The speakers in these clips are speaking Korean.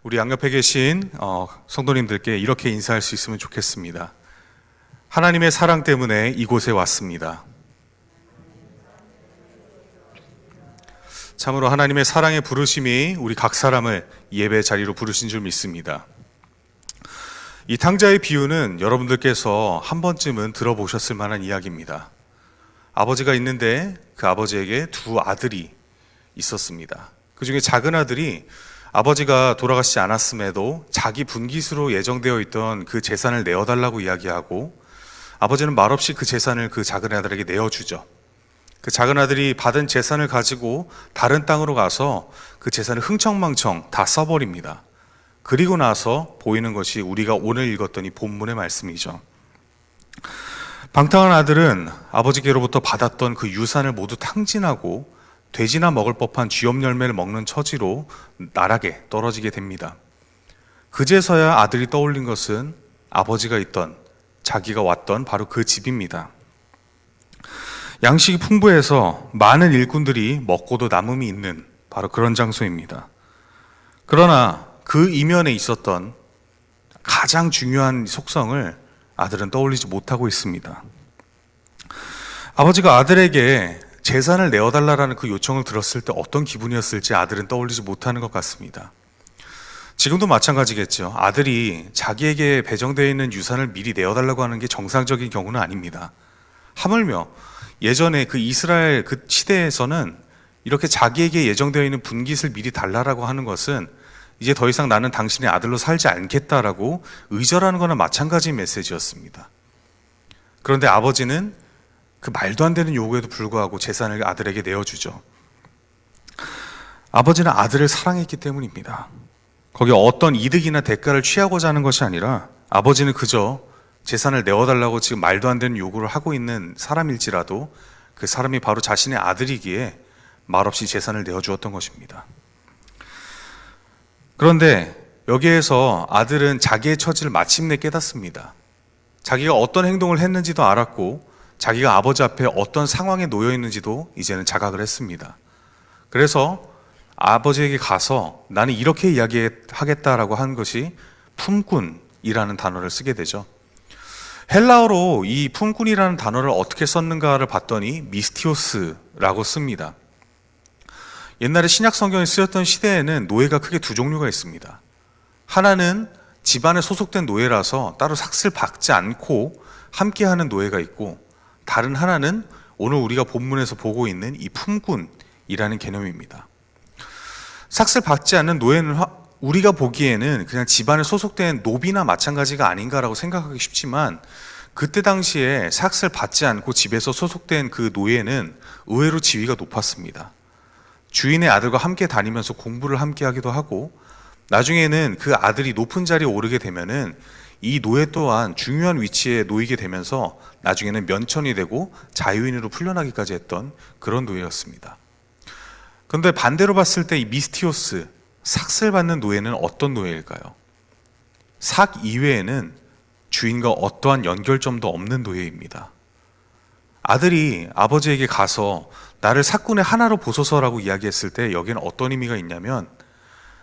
우리 양옆에 계신 성도님들께 이렇게 인사할 수 있으면 좋겠습니다. 하나님의 사랑 때문에 이곳에 왔습니다. 참으로 하나님의 사랑의 부르심이 우리 각 사람을 예배 자리로 부르신 줄 믿습니다. 이 탕자의 비유는 여러분들께서 한 번쯤은 들어보셨을 만한 이야기입니다. 아버지가 있는데 그 아버지에게 두 아들이 있었습니다. 그 중에 작은 아들이 아버지가 돌아가시지 않았음에도 자기 분깃으로 예정되어 있던 그 재산을 내어달라고 이야기하고, 아버지는 말없이 그 재산을 그 작은 아들에게 내어주죠. 그 작은 아들이 받은 재산을 가지고 다른 땅으로 가서 그 재산을 흥청망청 다 써버립니다. 그리고 나서 보이는 것이 우리가 오늘 읽었던 이 본문의 말씀이죠. 방탕한 아들은 아버지께로부터 받았던 그 유산을 모두 탕진하고 돼지나 먹을 법한 쥐염 열매를 먹는 처지로 나락에 떨어지게 됩니다. 그제서야 아들이 떠올린 것은 아버지가 있던, 자기가 왔던 바로 그 집입니다. 양식이 풍부해서 많은 일꾼들이 먹고도 남음이 있는 바로 그런 장소입니다. 그러나 그 이면에 있었던 가장 중요한 속성을 아들은 떠올리지 못하고 있습니다. 아버지가 아들에게 재산을 내어달라는 그 요청을 들었을 때 어떤 기분이었을지 아들은 떠올리지 못하는 것 같습니다. 지금도 마찬가지겠죠. 아들이 자기에게 배정되어 있는 유산을 미리 내어달라고 하는 게 정상적인 경우는 아닙니다. 하물며 예전에 그 이스라엘 그 시대에서는 이렇게 자기에게 예정되어 있는 분깃을 미리 달라라고 하는 것은 이제 더 이상 나는 당신의 아들로 살지 않겠다라고 의절하는 거나 마찬가지 메시지였습니다. 그런데 아버지는 그 말도 안 되는 요구에도 불구하고 재산을 아들에게 내어주죠. 아버지는 아들을 사랑했기 때문입니다. 거기에 어떤 이득이나 대가를 취하고자 하는 것이 아니라 아버지는 그저 재산을 내어달라고 지금 말도 안 되는 요구를 하고 있는 사람일지라도 그 사람이 바로 자신의 아들이기에 말없이 재산을 내어주었던 것입니다. 그런데 여기에서 아들은 자기의 처지를 마침내 깨닫습니다. 자기가 어떤 행동을 했는지도 알았고 자기가 아버지 앞에 어떤 상황에 놓여 있는지도 이제는 자각을 했습니다. 그래서 아버지에게 가서 나는 이렇게 이야기하겠다라고 한 것이 품꾼이라는 단어를 쓰게 되죠. 헬라어로 이 품꾼이라는 단어를 어떻게 썼는가를 봤더니 미스티오스라고 씁니다. 옛날에 신약 성경에 쓰였던 시대에는 노예가 크게 두 종류가 있습니다. 하나는 집안에 소속된 노예라서 따로 삭슬 받지 않고 함께하는 노예가 있고, 다른 하나는 오늘 우리가 본문에서 보고 있는 이 품꾼이라는 개념입니다. 삭슬 받지 않는 노예는 우리가 보기에는 그냥 집안에 소속된 노비나 마찬가지가 아닌가라고 생각하기 쉽지만, 그때 당시에 삭슬 받지 않고 집에서 소속된 그 노예는 의외로 지위가 높았습니다. 주인의 아들과 함께 다니면서 공부를 함께 하기도 하고, 나중에는 그 아들이 높은 자리에 오르게 되면은 이 노예 또한 중요한 위치에 놓이게 되면서 나중에는 면천이 되고 자유인으로 풀려나기까지 했던 그런 노예였습니다. 그런데 반대로 봤을 때 이 미스티오스, 삭슬 받는 노예는 어떤 노예일까요? 삭 이외에는 주인과 어떠한 연결점도 없는 노예입니다. 아들이 아버지에게 가서 나를 삭군의 하나로 보소서라고 이야기했을 때 여기는 어떤 의미가 있냐면,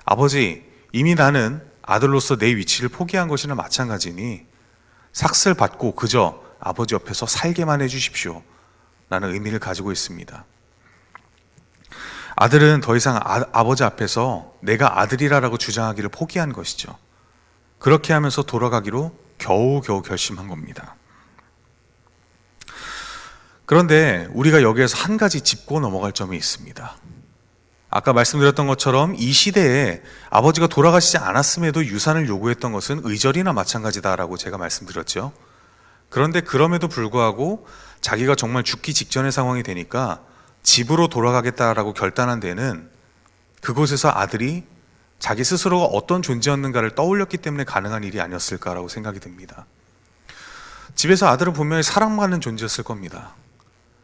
아버지, 이미 나는 아들로서 내 위치를 포기한 것이나 마찬가지니 삭슬 받고 그저 아버지 옆에서 살게만 해주십시오 라는 의미를 가지고 있습니다. 아들은 더 이상 아버지 앞에서 내가 아들이라고 주장하기를 포기한 것이죠. 그렇게 하면서 돌아가기로 겨우겨우 결심한 겁니다. 그런데 우리가 여기에서 한 가지 짚고 넘어갈 점이 있습니다. 아까 말씀드렸던 것처럼 이 시대에 아버지가 돌아가시지 않았음에도 유산을 요구했던 것은 의절이나 마찬가지다라고 제가 말씀드렸죠. 그런데 그럼에도 불구하고 자기가 정말 죽기 직전의 상황이 되니까 집으로 돌아가겠다라고 결단한 데는 그곳에서 아들이 자기 스스로가 어떤 존재였는가를 떠올렸기 때문에 가능한 일이 아니었을까라고 생각이 듭니다. 집에서 아들은 분명히 사랑받는 존재였을 겁니다.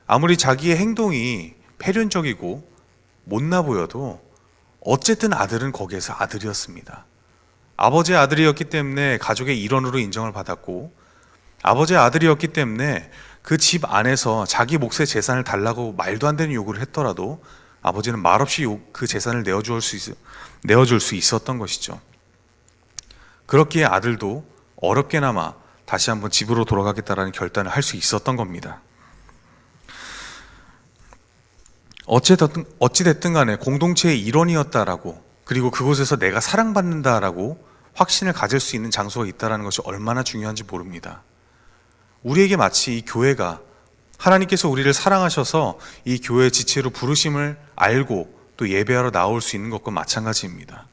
아무리 자기의 행동이 패륜적이고 못나 보여도 어쨌든 아들은 거기에서 아들이었습니다. 아버지의 아들이었기 때문에 가족의 일원으로 인정을 받았고, 아버지의 아들이었기 때문에 그 집 안에서 자기 몫의 재산을 달라고 말도 안 되는 요구를 했더라도 아버지는 말없이 그 재산을 내어줄 수 있었던 것이죠. 그렇기에 아들도 어렵게나마 다시 한번 집으로 돌아가겠다라는 결단을 할 수 있었던 겁니다. 어찌됐든 간에 공동체의 일원이었다라고, 그리고 그곳에서 내가 사랑받는다라고 확신을 가질 수 있는 장소가 있다는 것이 얼마나 중요한지 모릅니다. 우리에게 마치 이 교회가 하나님께서 우리를 사랑하셔서 이 교회의 지체로 부르심을 알고 또 예배하러 나올 수 있는 것과 마찬가지입니다.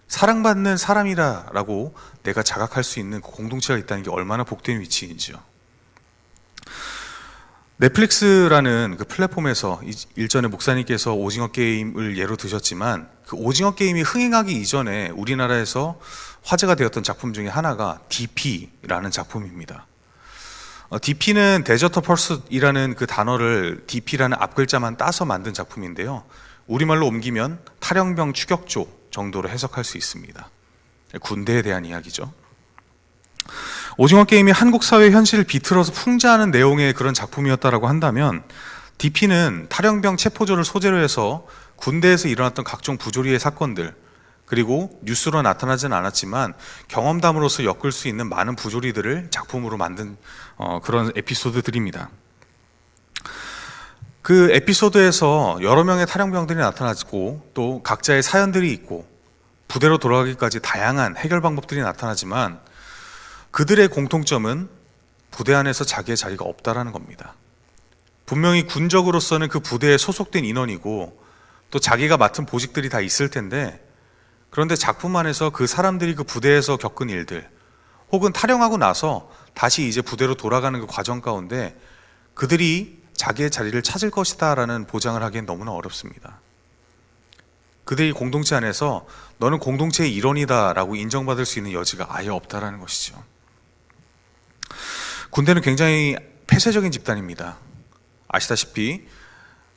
사랑받는 사람이라고 내가 자각할 수 있는 그 공동체가 있다는 게 얼마나 복된 위치인지요. 넷플릭스라는 그 플랫폼에서 일전에 목사님께서 오징어 게임을 예로 드셨지만, 그 오징어 게임이 흥행하기 이전에 우리나라에서 화제가 되었던 작품 중에 하나가 DP라는 작품입니다. DP는 데저터 퍼스트이라는 그 단어를 DP라는 앞글자만 따서 만든 작품인데요, 우리말로 옮기면 탈영병 추격조 정도로 해석할 수 있습니다. 군대에 대한 이야기죠. 오징어 게임이 한국 사회 현실을 비틀어서 풍자하는 내용의 그런 작품이었다라고 한다면, DP는 탈영병 체포조를 소재로 해서 군대에서 일어났던 각종 부조리의 사건들, 그리고 뉴스로 나타나진 않았지만 경험담으로서 엮을 수 있는 많은 부조리들을 작품으로 만든 그런 에피소드들입니다. 그 에피소드에서 여러 명의 탈영병들이 나타나고 또 각자의 사연들이 있고 부대로 돌아가기까지 다양한 해결 방법들이 나타나지만, 그들의 공통점은 부대 안에서 자기의 자리가 없다라는 겁니다. 분명히 군적으로서는 그 부대에 소속된 인원이고 또 자기가 맡은 보직들이 다 있을 텐데, 그런데 작품 안에서 그 사람들이 그 부대에서 겪은 일들, 혹은 탈영하고 나서 다시 이제 부대로 돌아가는 그 과정 가운데 그들이 자기의 자리를 찾을 것이다 라는 보장을 하기엔 너무나 어렵습니다. 그들이 공동체 안에서 너는 공동체의 일원이다 라고 인정받을 수 있는 여지가 아예 없다라는 것이죠. 군대는 굉장히 폐쇄적인 집단입니다. 아시다시피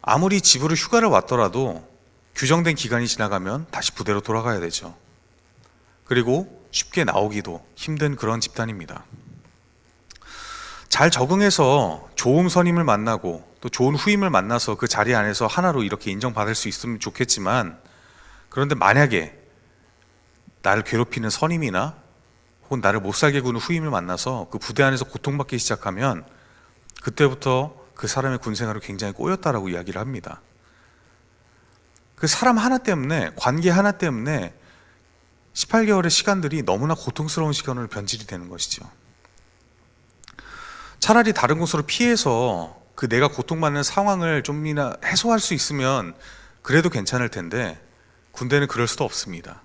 아무리 집으로 휴가를 왔더라도 규정된 기간이 지나가면 다시 부대로 돌아가야 되죠. 그리고 쉽게 나오기도 힘든 그런 집단입니다. 잘 적응해서 좋은 선임을 만나고 또 좋은 후임을 만나서 그 자리 안에서 하나로 이렇게 인정받을 수 있으면 좋겠지만, 그런데 만약에 나를 괴롭히는 선임이나 혹은 나를 못살게 구는 후임을 만나서 그 부대 안에서 고통받기 시작하면 그때부터 그 사람의 군생활이 굉장히 꼬였다라고 이야기를 합니다. 그 사람 하나 때문에, 관계 하나 때문에 18개월의 시간들이 너무나 고통스러운 시간으로 변질이 되는 것이죠. 차라리 다른 곳으로 피해서 그 내가 고통받는 상황을 좀이나 해소할 수 있으면 그래도 괜찮을 텐데, 군대는 그럴 수도 없습니다.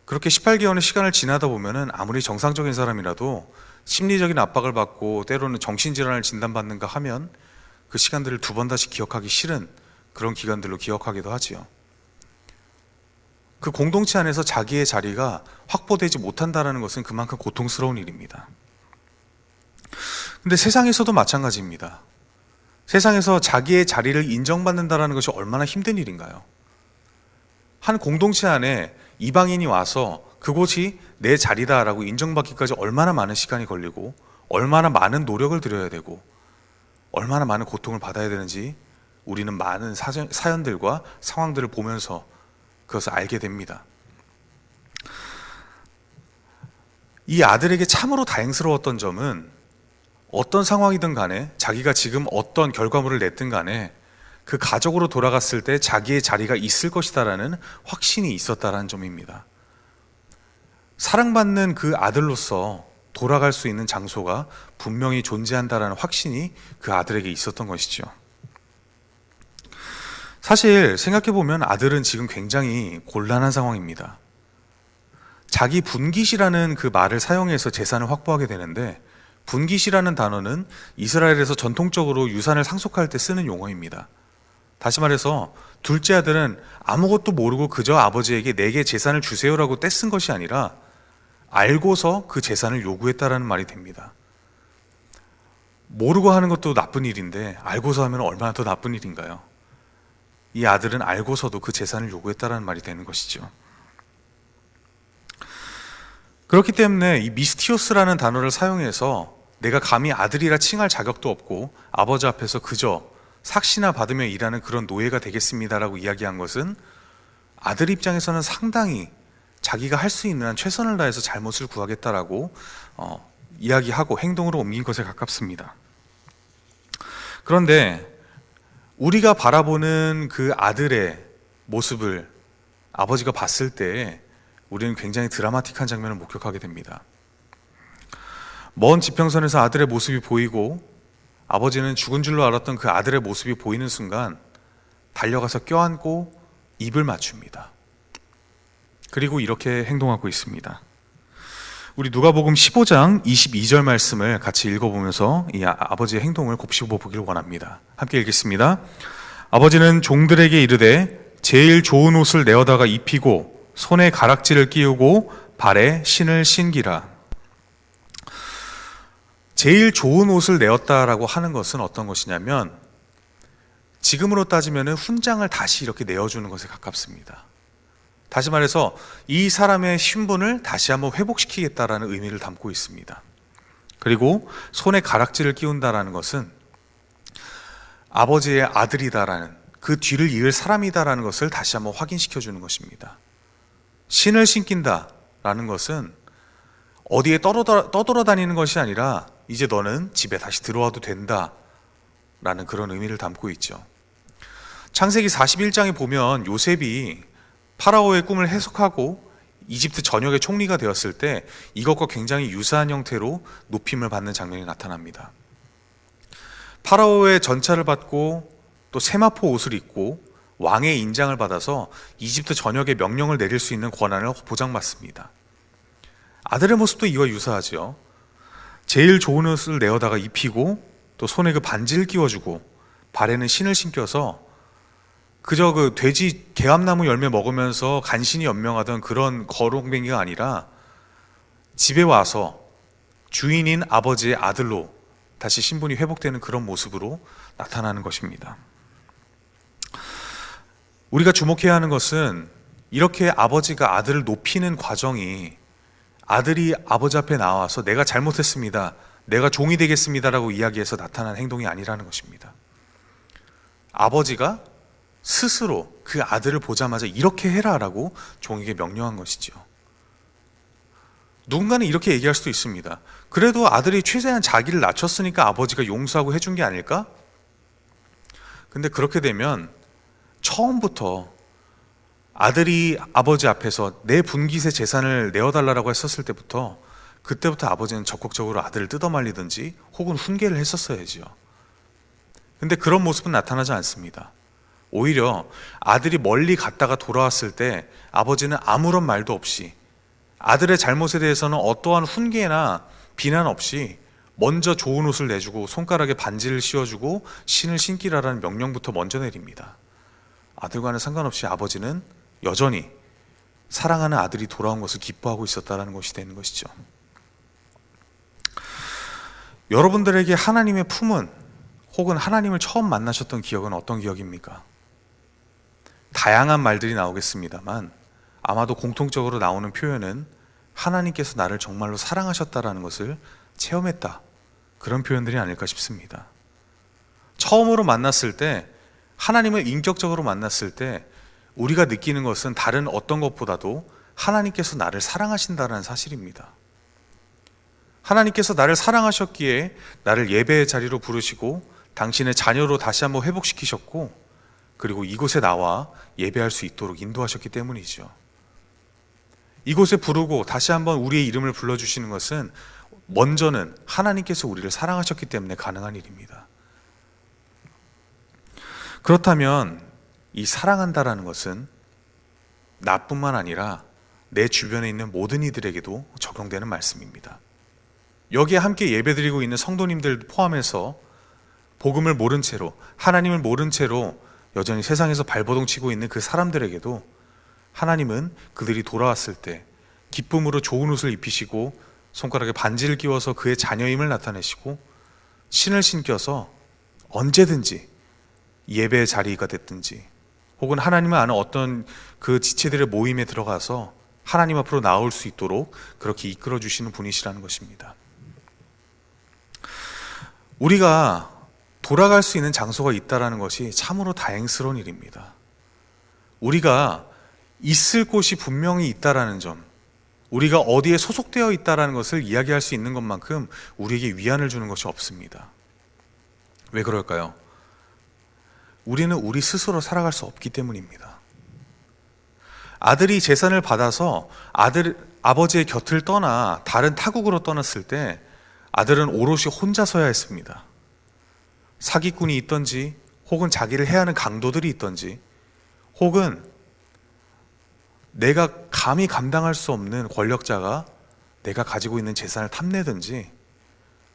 그렇게 18개월의 시간을 지나다 보면은 아무리 정상적인 사람이라도 심리적인 압박을 받고 때로는 정신질환을 진단받는가 하면 그 시간들을 두 번 다시 기억하기 싫은 그런 기간들로 기억하기도 하지요. 그 공동체 안에서 자기의 자리가 확보되지 못한다는 것은 그만큼 고통스러운 일입니다. 근데 세상에서도 마찬가지입니다. 세상에서 자기의 자리를 인정받는다는 것이 얼마나 힘든 일인가요? 한 공동체 안에 이방인이 와서 그곳이 내 자리다라고 인정받기까지 얼마나 많은 시간이 걸리고 얼마나 많은 노력을 들여야 되고 얼마나 많은 고통을 받아야 되는지 우리는 많은 사연들과 상황들을 보면서 그것을 알게 됩니다. 이 아들에게 참으로 다행스러웠던 점은 어떤 상황이든 간에 자기가 지금 어떤 결과물을 냈든 간에 그 가족으로 돌아갔을 때 자기의 자리가 있을 것이다라는 확신이 있었다라는 점입니다. 사랑받는 그 아들로서 돌아갈 수 있는 장소가 분명히 존재한다라는 확신이 그 아들에게 있었던 것이죠. 사실 생각해보면 아들은 지금 굉장히 곤란한 상황입니다. 자기 분깃이라는 그 말을 사용해서 재산을 확보하게 되는데, 분깃이라는 단어는 이스라엘에서 전통적으로 유산을 상속할 때 쓰는 용어입니다. 다시 말해서 둘째 아들은 아무것도 모르고 그저 아버지에게 내게 재산을 주세요라고 떼쓴 것이 아니라 알고서 그 재산을 요구했다라는 말이 됩니다. 모르고 하는 것도 나쁜 일인데 알고서 하면 얼마나 더 나쁜 일인가요? 이 아들은 알고서도 그 재산을 요구했다라는 말이 되는 것이죠. 그렇기 때문에 이 미스티오스라는 단어를 사용해서 내가 감히 아들이라 칭할 자격도 없고 아버지 앞에서 그저 삭시나 받으며 일하는 그런 노예가 되겠습니다라고 이야기한 것은 아들 입장에서는 상당히 자기가 할 수 있는 한 최선을 다해서 잘못을 구하겠다라고 이야기하고 행동으로 옮긴 것에 가깝습니다. 그런데 우리가 바라보는 그 아들의 모습을 아버지가 봤을 때 우리는 굉장히 드라마틱한 장면을 목격하게 됩니다. 먼 지평선에서 아들의 모습이 보이고 아버지는 죽은 줄로 알았던 그 아들의 모습이 보이는 순간 달려가서 껴안고 입을 맞춥니다. 그리고 이렇게 행동하고 있습니다. 우리 누가복음 15장 22절 말씀을 같이 읽어보면서 이 아버지의 행동을 곱씹어 보기를 원합니다. 함께 읽겠습니다. 아버지는 종들에게 이르되 제일 좋은 옷을 내어다가 입히고 손에 가락지를 끼우고 발에 신을 신기라. 제일 좋은 옷을 내었다라고 하는 것은 어떤 것이냐면 지금으로 따지면 훈장을 다시 이렇게 내어주는 것에 가깝습니다. 다시 말해서 이 사람의 신분을 다시 한번 회복시키겠다라는 의미를 담고 있습니다. 그리고 손에 가락지를 끼운다라는 것은 아버지의 아들이다라는, 그 뒤를 이을 사람이다라는 것을 다시 한번 확인시켜 주는 것입니다. 신을 신긴다라는 것은 어디에 떠돌아다니는 것이 아니라 이제 너는 집에 다시 들어와도 된다라는 그런 의미를 담고 있죠. 창세기 41장에 보면 요셉이 파라오의 꿈을 해석하고 이집트 전역의 총리가 되었을 때 이것과 굉장히 유사한 형태로 높임을 받는 장면이 나타납니다. 파라오의 전차를 받고 또 세마포 옷을 입고 왕의 인장을 받아서 이집트 전역에 명령을 내릴 수 있는 권한을 보장받습니다. 아들의 모습도 이와 유사하죠. 제일 좋은 옷을 내어다가 입히고 또 손에 그 반지를 끼워주고 발에는 신을 신겨서 그저 그 돼지 개암나무 열매 먹으면서 간신히 연명하던 그런 거렁뱅이가 아니라 집에 와서 주인인 아버지의 아들로 다시 신분이 회복되는 그런 모습으로 나타나는 것입니다. 우리가 주목해야 하는 것은 이렇게 아버지가 아들을 높이는 과정이 아들이 아버지 앞에 나와서 내가 잘못했습니다, 내가 종이 되겠습니다라고 이야기해서 나타난 행동이 아니라는 것입니다. 아버지가 스스로 그 아들을 보자마자 이렇게 해라라고 종에게 명령한 것이죠. 누군가는 이렇게 얘기할 수도 있습니다. 그래도 아들이 최대한 자기를 낮췄으니까 아버지가 용서하고 해준 게 아닐까? 근데 그렇게 되면 처음부터 아들이 아버지 앞에서 내 분깃의 재산을 내어달라고 했었을 때부터 그때부터 아버지는 적극적으로 아들을 뜯어말리든지 혹은 훈계를 했었어야죠. 근데 그런 모습은 나타나지 않습니다. 오히려 아들이 멀리 갔다가 돌아왔을 때 아버지는 아무런 말도 없이 아들의 잘못에 대해서는 어떠한 훈계나 비난 없이 먼저 좋은 옷을 내주고 손가락에 반지를 씌워주고 신을 신기라라는 명령부터 먼저 내립니다. 아들과는 상관없이 아버지는 여전히 사랑하는 아들이 돌아온 것을 기뻐하고 있었다는 것이 되는 것이죠. 여러분들에게 하나님의 품은 혹은 하나님을 처음 만나셨던 기억은 어떤 기억입니까? 다양한 말들이 나오겠습니다만 아마도 공통적으로 나오는 표현은 하나님께서 나를 정말로 사랑하셨다라는 것을 체험했다, 그런 표현들이 아닐까 싶습니다. 처음으로 만났을 때, 하나님을 인격적으로 만났을 때 우리가 느끼는 것은 다른 어떤 것보다도 하나님께서 나를 사랑하신다는 사실입니다. 하나님께서 나를 사랑하셨기에 나를 예배의 자리로 부르시고 당신의 자녀로 다시 한번 회복시키셨고, 그리고 이곳에 나와 예배할 수 있도록 인도하셨기 때문이죠. 이곳에 부르고 다시 한번 우리의 이름을 불러주시는 것은 먼저는 하나님께서 우리를 사랑하셨기 때문에 가능한 일입니다. 그렇다면 이 사랑한다라는 것은 나뿐만 아니라 내 주변에 있는 모든 이들에게도 적용되는 말씀입니다. 여기에 함께 예배드리고 있는 성도님들 포함해서 복음을 모른 채로, 하나님을 모른 채로 여전히 세상에서 발버둥 치고 있는 그 사람들에게도 하나님은 그들이 돌아왔을 때 기쁨으로 좋은 옷을 입히시고 손가락에 반지를 끼워서 그의 자녀임을 나타내시고 신을 신겨서 언제든지 예배의 자리가 됐든지 혹은 하나님을 아는 어떤 그 지체들의 모임에 들어가서 하나님 앞으로 나올 수 있도록 그렇게 이끌어 주시는 분이시라는 것입니다. 우리가 돌아갈 수 있는 장소가 있다는 것이 참으로 다행스러운 일입니다. 우리가 있을 곳이 분명히 있다라는 점, 우리가 어디에 소속되어 있다라는 것을 이야기할 수 있는 것만큼 우리에게 위안을 주는 것이 없습니다. 왜 그럴까요? 우리는 우리 스스로 살아갈 수 없기 때문입니다. 아들이 재산을 받아서 아버지의 곁을 떠나 다른 타국으로 떠났을 때 아들은 오롯이 혼자 서야 했습니다. 사기꾼이 있던지, 혹은 자기를 해하는 강도들이 있던지, 혹은 내가 감히 감당할 수 없는 권력자가 내가 가지고 있는 재산을 탐내든지,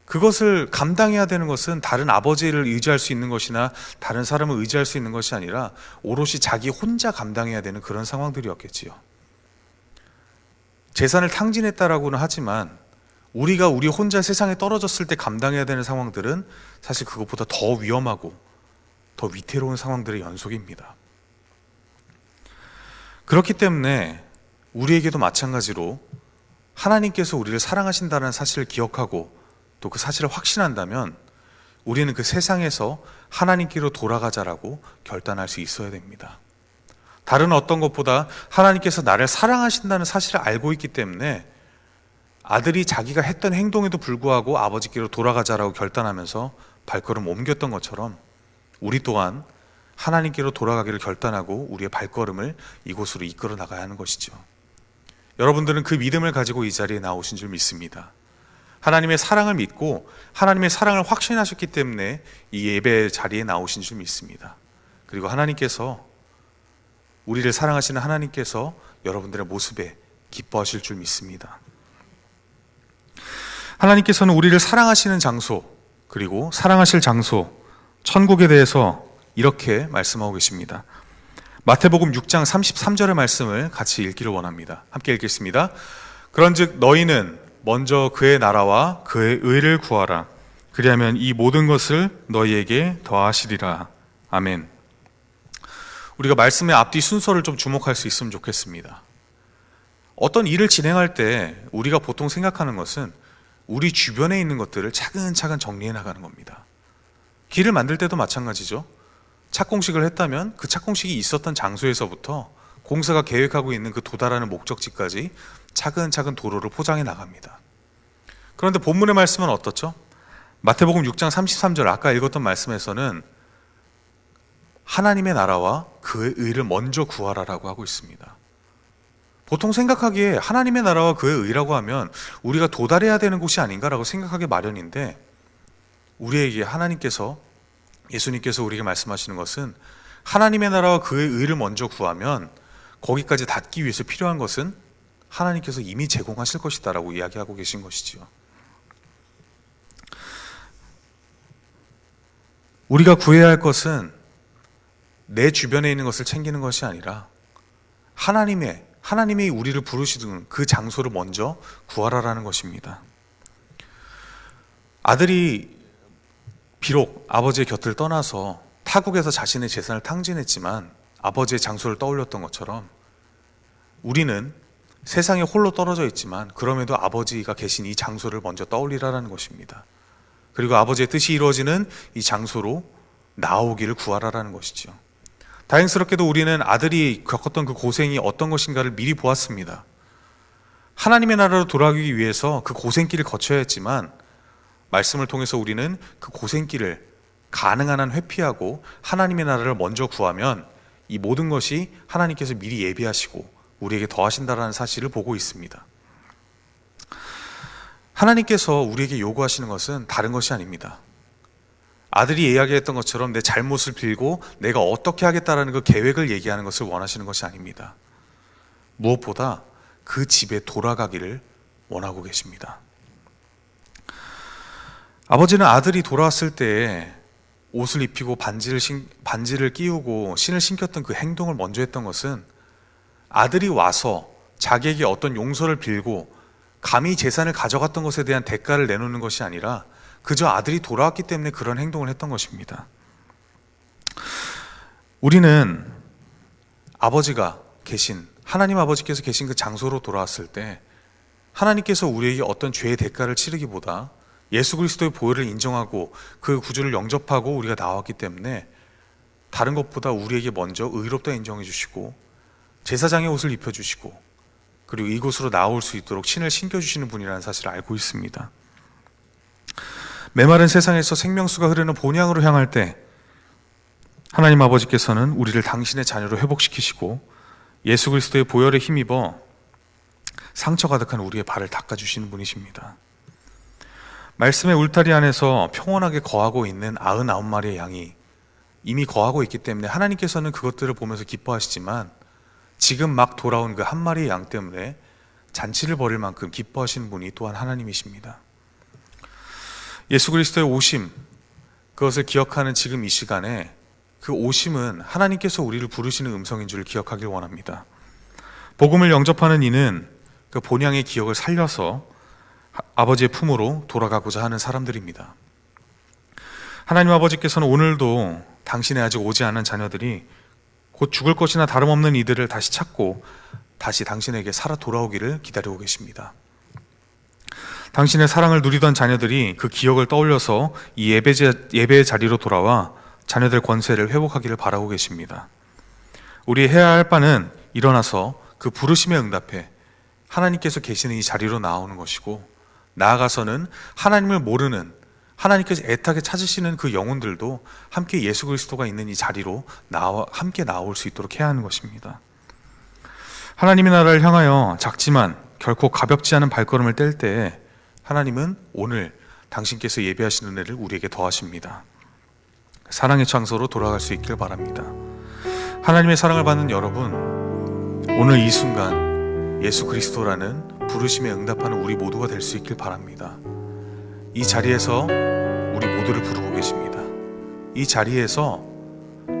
그것을 감당해야 되는 것은 다른 아버지를 의지할 수 있는 것이나 다른 사람을 의지할 수 있는 것이 아니라 오롯이 자기 혼자 감당해야 되는 그런 상황들이었겠지요. 재산을 탕진했다라고는 하지만 우리가 우리 혼자 세상에 떨어졌을 때 감당해야 되는 상황들은 사실 그것보다 더 위험하고 더 위태로운 상황들의 연속입니다. 그렇기 때문에 우리에게도 마찬가지로 하나님께서 우리를 사랑하신다는 사실을 기억하고 또 그 사실을 확신한다면 우리는 그 세상에서 하나님께로 돌아가자라고 결단할 수 있어야 됩니다. 다른 어떤 것보다 하나님께서 나를 사랑하신다는 사실을 알고 있기 때문에 아들이 자기가 했던 행동에도 불구하고 아버지께로 돌아가자라고 결단하면서 발걸음 옮겼던 것처럼 우리 또한 하나님께로 돌아가기를 결단하고 우리의 발걸음을 이곳으로 이끌어 나가야 하는 것이죠. 여러분들은 그 믿음을 가지고 이 자리에 나오신 줄 믿습니다. 하나님의 사랑을 믿고 하나님의 사랑을 확신하셨기 때문에 이 예배 자리에 나오신 줄 믿습니다. 그리고 하나님께서, 우리를 사랑하시는 하나님께서 여러분들의 모습에 기뻐하실 줄 믿습니다. 하나님께서는 우리를 사랑하시는 장소, 그리고 사랑하실 장소, 천국에 대해서 이렇게 말씀하고 계십니다. 마태복음 6장 33절의 말씀을 같이 읽기를 원합니다. 함께 읽겠습니다. 그런즉 너희는 먼저 그의 나라와 그의 의를 구하라. 그리하면 이 모든 것을 너희에게 더하시리라. 아멘. 우리가 말씀의 앞뒤 순서를 좀 주목할 수 있으면 좋겠습니다. 어떤 일을 진행할 때 우리가 보통 생각하는 것은 우리 주변에 있는 것들을 차근차근 정리해 나가는 겁니다. 길을 만들 때도 마찬가지죠. 착공식을 했다면 그 착공식이 있었던 장소에서부터 공사가 계획하고 있는 그 도달하는 목적지까지 차근차근 도로를 포장해 나갑니다. 그런데 본문의 말씀은 어떻죠? 마태복음 6장 33절 아까 읽었던 말씀에서는 하나님의 나라와 그의 의를 먼저 구하라라고 하고 있습니다. 보통 생각하기에 하나님의 나라와 그의 의라고 하면 우리가 도달해야 되는 곳이 아닌가라고 생각하기 마련인데, 우리에게 하나님께서, 예수님께서 우리에게 말씀하시는 것은 하나님의 나라와 그의 의를 먼저 구하면 거기까지 닿기 위해서 필요한 것은 하나님께서 이미 제공하실 것이다라고 이야기하고 계신 것이지요. 우리가 구해야 할 것은 내 주변에 있는 것을 챙기는 것이 아니라 하나님이 우리를 부르시는 그 장소를 먼저 구하라라는 것입니다. 아들이 비록 아버지의 곁을 떠나서 타국에서 자신의 재산을 탕진했지만 아버지의 장소를 떠올렸던 것처럼 우리는 세상에 홀로 떨어져 있지만 그럼에도 아버지가 계신 이 장소를 먼저 떠올리라는 것입니다. 그리고 아버지의 뜻이 이루어지는 이 장소로 나오기를 구하라라는 것이죠. 다행스럽게도 우리는 아들이 겪었던 그 고생이 어떤 것인가를 미리 보았습니다. 하나님의 나라로 돌아가기 위해서 그 고생길을 거쳐야 했지만 말씀을 통해서 우리는 그 고생길을 가능한 한 회피하고 하나님의 나라를 먼저 구하면 이 모든 것이 하나님께서 미리 예비하시고 우리에게 더하신다라는 사실을 보고 있습니다. 하나님께서 우리에게 요구하시는 것은 다른 것이 아닙니다. 아들이 이야기했던 것처럼 내 잘못을 빌고 내가 어떻게 하겠다라는 그 계획을 얘기하는 것을 원하시는 것이 아닙니다. 무엇보다 그 집에 돌아가기를 원하고 계십니다. 아버지는 아들이 돌아왔을 때 옷을 입히고 반지를 끼우고 신을 신겼던 그 행동을 먼저 했던 것은 아들이 와서 자기에게 어떤 용서를 빌고 감히 재산을 가져갔던 것에 대한 대가를 내놓는 것이 아니라 그저 아들이 돌아왔기 때문에 그런 행동을 했던 것입니다. 우리는 아버지가 계신, 하나님 아버지께서 계신 그 장소로 돌아왔을 때 하나님께서 우리에게 어떤 죄의 대가를 치르기보다 예수 그리스도의 보혈을 인정하고 그 구주를 영접하고 우리가 나왔기 때문에 다른 것보다 우리에게 먼저 의롭다 인정해 주시고 제사장의 옷을 입혀주시고 그리고 이곳으로 나올 수 있도록 친을 신겨주시는 분이라는 사실을 알고 있습니다. 메마른 세상에서 생명수가 흐르는 본향으로 향할 때 하나님 아버지께서는 우리를 당신의 자녀로 회복시키시고 예수 그리스도의 보혈에 힘입어 상처 가득한 우리의 발을 닦아주시는 분이십니다. 말씀의 울타리 안에서 평온하게 거하고 있는 99마리의 양이 이미 거하고 있기 때문에 하나님께서는 그것들을 보면서 기뻐하시지만 지금 막 돌아온 그 한 마리의 양 때문에 잔치를 벌일 만큼 기뻐하시는 분이 또한 하나님이십니다. 예수 그리스도의 오심, 그것을 기억하는 지금 이 시간에 그 오심은 하나님께서 우리를 부르시는 음성인 줄 기억하길 원합니다. 복음을 영접하는 이는 그 본향의 기억을 살려서 아버지의 품으로 돌아가고자 하는 사람들입니다. 하나님 아버지께서는 오늘도 당신의 아직 오지 않은 자녀들이 곧 죽을 것이나 다름없는 이들을 다시 찾고 다시 당신에게 살아 돌아오기를 기다리고 계십니다. 당신의 사랑을 누리던 자녀들이 그 기억을 떠올려서 이 예배의 자리로 돌아와 자녀들 권세를 회복하기를 바라고 계십니다. 우리 해야 할 바는 일어나서 그 부르심에 응답해 하나님께서 계시는 이 자리로 나오는 것이고, 나아가서는 하나님을 모르는, 하나님께서 애타게 찾으시는 그 영혼들도 함께 예수 그리스도가 있는 이 자리로 함께 나올 수 있도록 해야 하는 것입니다. 하나님의 나라를 향하여 작지만 결코 가볍지 않은 발걸음을 뗄 때 하나님은 오늘 당신께서 예배하신 은혜를 우리에게 더하십니다. 사랑의 장소로 돌아갈 수 있길 바랍니다. 하나님의 사랑을 받는 여러분, 오늘 이 순간 예수 그리스도라는 부르심에 응답하는 우리 모두가 될 수 있길 바랍니다. 이 자리에서 우리 모두를 부르고 계십니다. 이 자리에서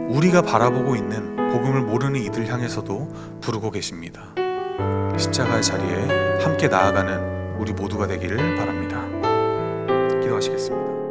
우리가 바라보고 있는 복음을 모르는 이들 향해서도 부르고 계십니다. 십자가의 자리에 함께 나아가는 우리 모두가 되기를 바랍니다. 기도하시겠습니다.